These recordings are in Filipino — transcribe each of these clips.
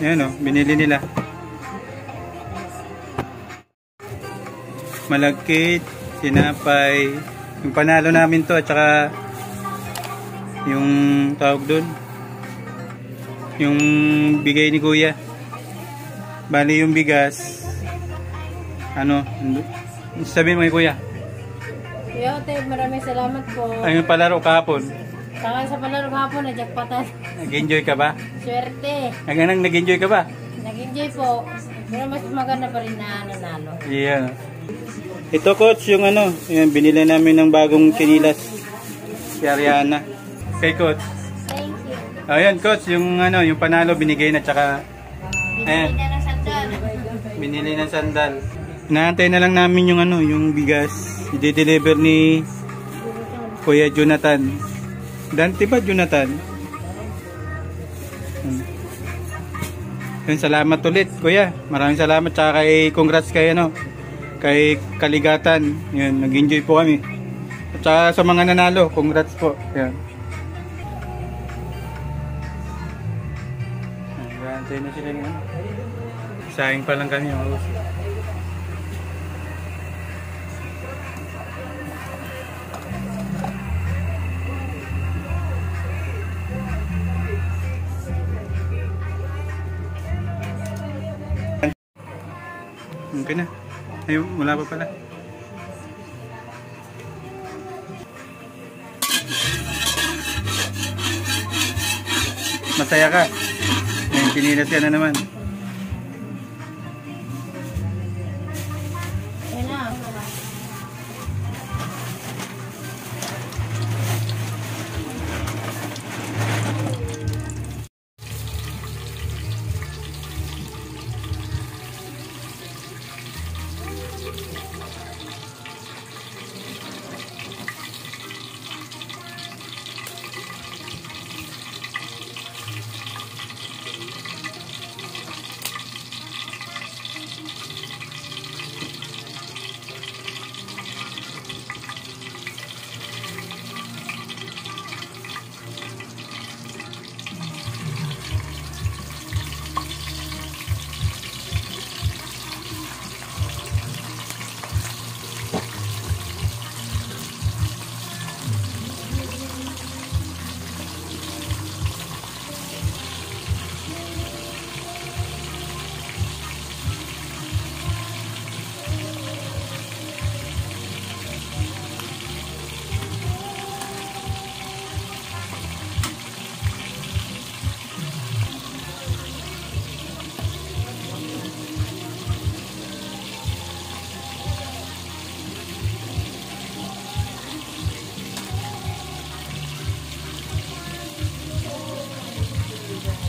Ayan o, binili nila. Malagkit, sinapay. Yung panalo namin to at saka yung tawag doon. Yung bigay ni Kuya. Bali yung bigas. Ano? Sabihin mo kay Kuya. Kuya Ote, maraming salamat po. Ay, yung palaro kahapon. Saka sa palaro kahapon, na-jackpotan. Nag-enjoy ka ba? Swerte. Nag-enjoy ka ba? Nag-enjoy po. Pero mas maganda pa rin na nanalo. Yeah. Ito coach, yung ano, yung binili namin ng bagong chinilas. Si Ariana. Kay coach. Thank you. Ayan coach, yung ano, yung panalo binigay na tsaka Binili na ng sandal. binili ng sandal. Inaantay na lang namin yung ano, yung bigas. I-deliver ni Kuya Jonathan. Dante ba Jonathan? Yun, salamat ulit Kuya. Maraming salamat tsaka kay congrats kay ano, kay Kaligatan. Yun, nag-enjoy po kami. At saka sa mga nanalo, congrats po. Yan. Nag-aantay na sila ngayon. Sayang pa lang kami. Okay na. Ayun, wala pa pala. Masaya ka. May pinilas ka na naman. Yan na.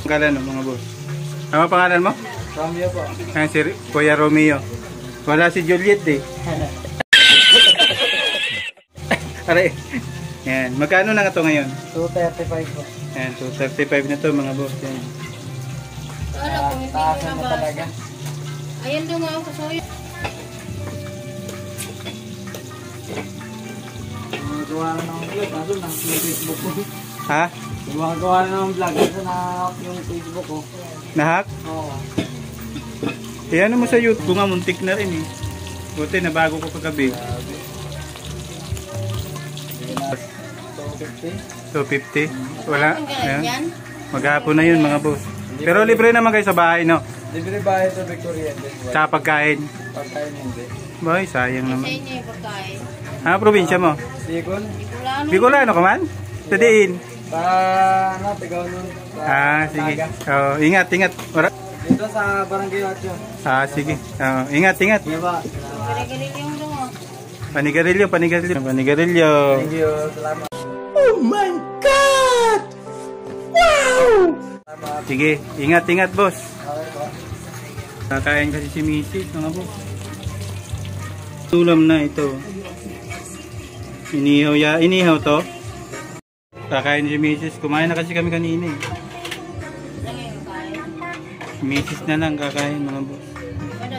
Pangalan mo mga boss? Ano pangalan mo? Romeo po. Ayan si Kuya Romeo. Wala si Juliet eh. Aray. Yan. Magkano na nga ito ngayon? 235 po. Ayan, 235 na to mga boss. Yan. Wala kung hindi Taasan ko na talaga. Ayan doon nga ako sa soyo. Gumagawa na ng vlog. Nasa na yung Facebook ko. Ha? Gumagawa na ng vlog. Nasa na yung Facebook ko. Nahack? Oo. Eh ano mo sa YouTube? Nga muntik na rin eh. Buti na bago ko kagabi. 250? Wala. Ayan. Maghapon na yun mga boss. Pero libre naman kayo sa bahay no? Libre ba ito Victoria? Sa pagkain. Pagkain hindi. Boy, sayang Sa naman. inyo yung pagkain. Ah, probinsya mo? Bicol? Bicolano. Bicolano ka man? Sa diin? Sa ano, Tigaw nun. Ah, sige. Oh, ingat, ingat. Dito sa Barangay Ocho. Ah, sige. Oh, ingat, ingat. Di ba? Galing yung doon oh. Panigarilyo, panigarilyo. Panigarilyo. Thank you. Salamat. Oh my God! Wow! Salamat. Sige, ingat, ingat boss. Okay po. Kakain kasi si Mrs. mga boss. Tulam na ito. Inihaw to. Kakain si Mrs. Kumain na kasi kami kanina eh. Mrs. na lang kakain mga boss. Ano?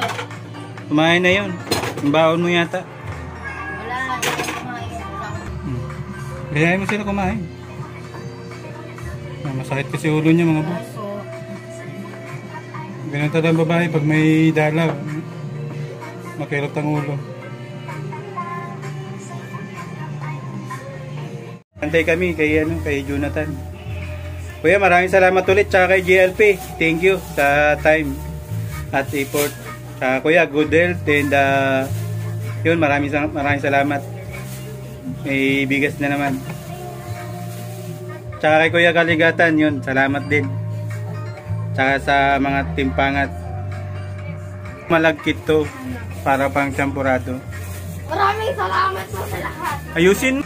Kumain na yun. Yung baon mo yata. Wala. Hindi kumain lang. Gayahin mo sila kumain. Masakit kasi ulo niya mga boss. Kaso, Ganun talaga ang babae pag may dalaw. Makirot ang ulo. Antay kami kay Jonathan. Kuya, maraming salamat ulit tsaka kay GLP. Thank you sa time at effort. Kuya, good health and yun, maraming salamat. May bigas na naman. Tsaka kay Kuya Kaligatan, yun, salamat din. Tsaka sa mga timpangat. Malagkit to para pang champurado. Maraming salamat po sa lahat. Ayusin.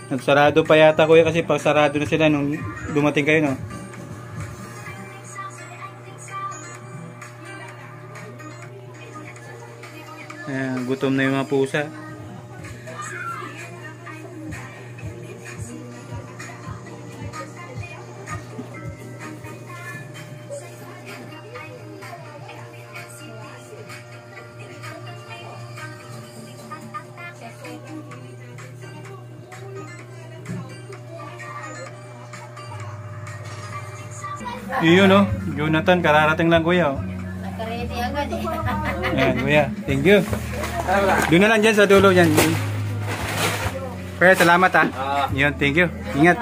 Nagsarado pa yata kuya kasi pag sarado na sila nung dumating kayo, no? Ayan, gutom na yung mga pusa. Yun, no? Jonathan, kararating lang kuya, oh. Nagka-ready agad eh. Ayan, kuya. Thank you. Doon na lang dyan sa dulo dyan. Kuya, salamat ha. Yun, thank you. Ingat.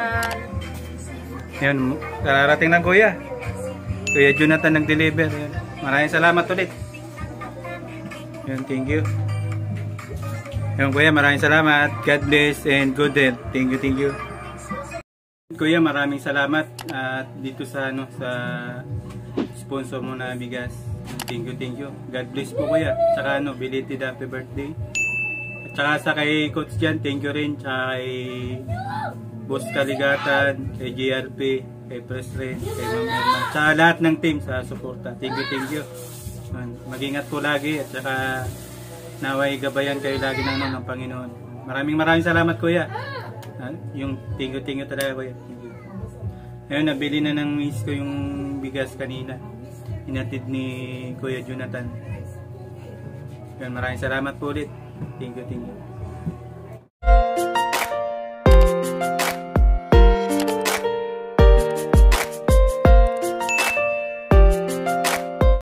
Yun, kararating lang kuya. Kuya Jonathan nag-deliver. Yun. Maraming salamat ulit. Yun, thank you. Yun kuya, maraming salamat. God bless and good health. Thank you, thank you. Kuya, maraming salamat at dito sa sa sponsor mo na bigas. Thank you. God bless po kuya. Tsaka belated happy birthday. At saka sa kay Coach Jan, thank you rin. Tsaka kay Boss Kaligatan, kay GRP, kay Press Ren, kay Ma'am Erma. Tsaka lahat ng team sa suporta. Thank you. Mag-ingat po lagi at saka naway gabayan kayo lagi ng Panginoon. Maraming salamat kuya. Yung thank you talaga kuya. Thank you. Ngayon, nabili na ng miss ko yung bigas kanina. Inatid ni Kuya Jonathan. Maraming salamat po ulit. Thank you.